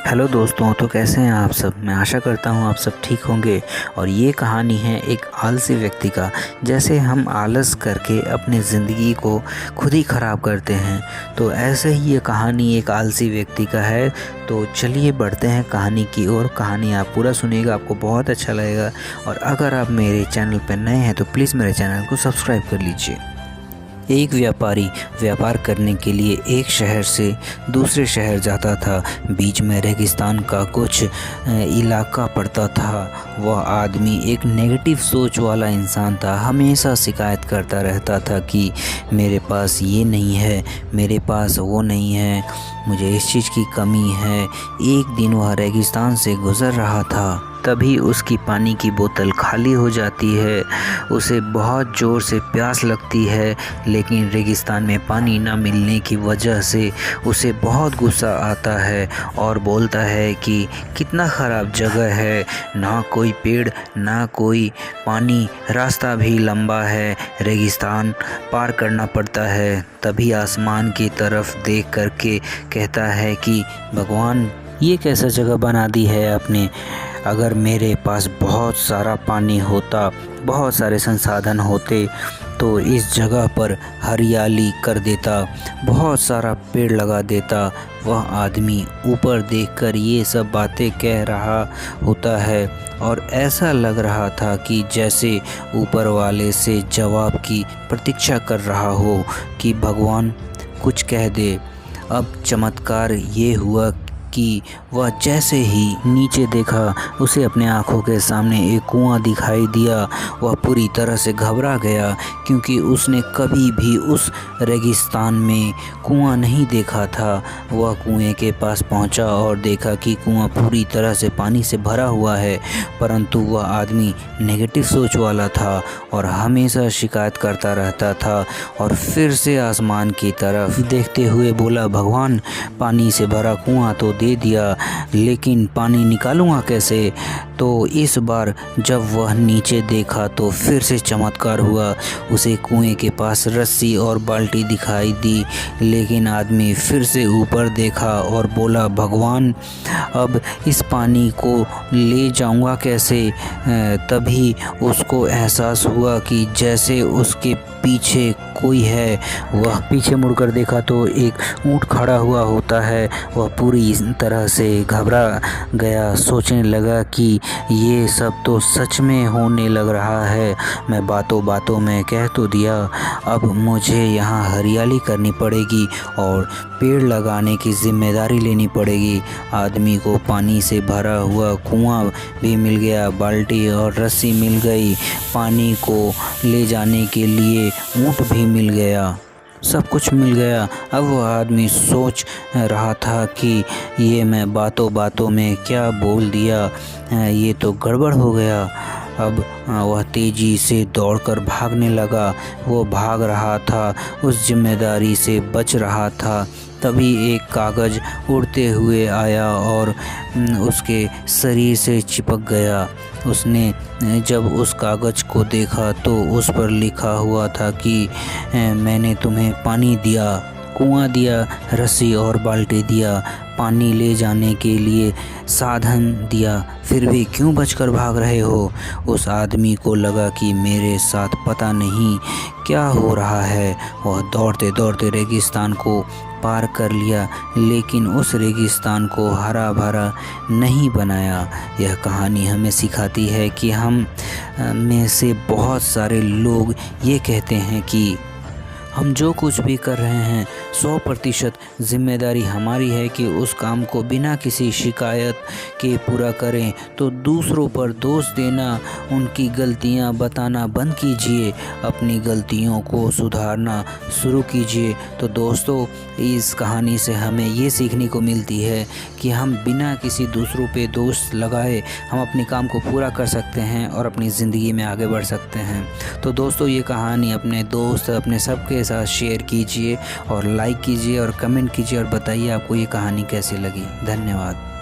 Hello दोस्तों, तो कैसे हैं आप सब। मैं आशा करता हूँ आप सब ठीक होंगे। और ये कहानी है एक आलसी व्यक्ति का। जैसे हम आलस करके अपनी ज़िंदगी को खुद ही ख़राब करते हैं, तो ऐसे ही ये कहानी एक आलसी व्यक्ति का है। तो चलिए बढ़ते हैं कहानी की ओर। कहानी आप पूरा सुनिएगा, आपको बहुत अच्छा लगेगा। और अगर आप मेरे चैनल पर नए हैं तो प्लीज़ मेरे चैनल को सब्सक्राइब कर लीजिए। एक व्यापारी व्यापार करने के लिए एक शहर से दूसरे शहर जाता था। बीच में रेगिस्तान का कुछ इलाका पड़ता था। वह आदमी एक नेगेटिव सोच वाला इंसान था। हमेशा शिकायत करता रहता था कि मेरे पास ये नहीं है, मेरे पास वो नहीं है, मुझे इस चीज़ की कमी है। एक दिन वह रेगिस्तान से गुज़र रहा था, तभी उसकी पानी की बोतल खाली हो जाती है। उसे बहुत ज़ोर से प्यास लगती है, लेकिन रेगिस्तान में पानी न मिलने की वजह से उसे बहुत गुस्सा आता है और बोलता है कि कितना ख़राब जगह है, ना कोई पेड़ ना कोई पानी, रास्ता भी लंबा है, रेगिस्तान पार करना पड़ता है। तभी आसमान की तरफ देख करके कहता है कि भगवान, ये कैसा जगह बना दी है आपने। अगर मेरे पास बहुत सारा पानी होता, बहुत सारे संसाधन होते, तो इस जगह पर हरियाली कर देता, बहुत सारा पेड़ लगा देता। वह आदमी ऊपर देखकर ये सब बातें कह रहा होता है और ऐसा लग रहा था कि जैसे ऊपर वाले से जवाब की प्रतीक्षा कर रहा हो कि भगवान कुछ कह दे। अब चमत्कार ये हुआ कि वह जैसे ही नीचे देखा, उसे अपने आँखों के सामने एक कुआं दिखाई दिया। वह पूरी तरह से घबरा गया, क्योंकि उसने कभी भी उस रेगिस्तान में कुआं नहीं देखा था। वह कुएं के पास पहुंचा और देखा कि कुआं पूरी तरह से पानी से भरा हुआ है, परंतु वह आदमी नेगेटिव सोच वाला था और हमेशा शिकायत करता रहता था। और फिर से आसमान की तरफ देखते हुए बोला, भगवान, पानी से भरा कुआं तो दे दिया, लेकिन पानी निकालूंगा कैसे। तो इस बार जब वह नीचे देखा तो फिर से चमत्कार हुआ। उसे कुएं के पास रस्सी और बाल्टी दिखाई दी, लेकिन आदमी फिर से ऊपर देखा और बोला, भगवान, अब इस पानी को ले जाऊंगा कैसे। तभी उसको एहसास हुआ कि जैसे उसके पीछे कोई है। वह पीछे मुड़कर देखा तो एक ऊंट खड़ा हुआ होता है। वह पूरी तरह से घबरा गया, सोचने लगा कि ये सब तो सच में होने लग रहा है। मैं बातों बातों में कह तो दिया, अब मुझे यहाँ हरियाली करनी पड़ेगी और पेड़ लगाने की जिम्मेदारी लेनी पड़ेगी। आदमी को पानी से भरा हुआ कुआं भी मिल गया, बाल्टी और रस्सी मिल गई, पानी को ले जाने के लिए ऊंट भी मिल गया, सब कुछ मिल गया। अब वह आदमी सोच रहा था कि ये मैं बातों बातों में क्या बोल दिया, ये तो गड़बड़ हो गया। अब वह तेज़ी से दौड़कर भागने लगा। वो भाग रहा था, उस जिम्मेदारी से बच रहा था। तभी एक कागज़ उड़ते हुए आया और उसके शरीर से चिपक गया। उसने जब उस कागज़ को देखा तो उस पर लिखा हुआ था कि मैंने तुम्हें पानी दिया, कुआं दिया, रस्सी और बाल्टी दिया, पानी ले जाने के लिए साधन दिया, फिर भी क्यों बचकर भाग रहे हो। उस आदमी को लगा कि मेरे साथ पता नहीं क्या हो रहा है। वह दौड़ते दौड़ते रेगिस्तान को पार कर लिया, लेकिन उस रेगिस्तान को हरा भरा नहीं बनाया। यह कहानी हमें सिखाती है कि हम में से बहुत सारे लोग ये कहते हैं कि हम जो कुछ भी कर रहे हैं 100% जिम्मेदारी हमारी है कि उस काम को बिना किसी शिकायत के पूरा करें। तो दूसरों पर दोष देना, उनकी गलतियां बताना बंद कीजिए, अपनी गलतियों को सुधारना शुरू कीजिए। तो दोस्तों, इस कहानी से हमें ये सीखने को मिलती है कि हम बिना किसी दूसरों पे दोष लगाए हम अपने काम को पूरा कर सकते हैं और अपनी ज़िंदगी में आगे बढ़ सकते हैं। तो दोस्तों, ये कहानी अपने दोस्त, अपने सबके साथ शेयर कीजिए और लाइक कीजिए और कमेंट कीजिए और बताइए आपको ये कहानी कैसी लगी। धन्यवाद।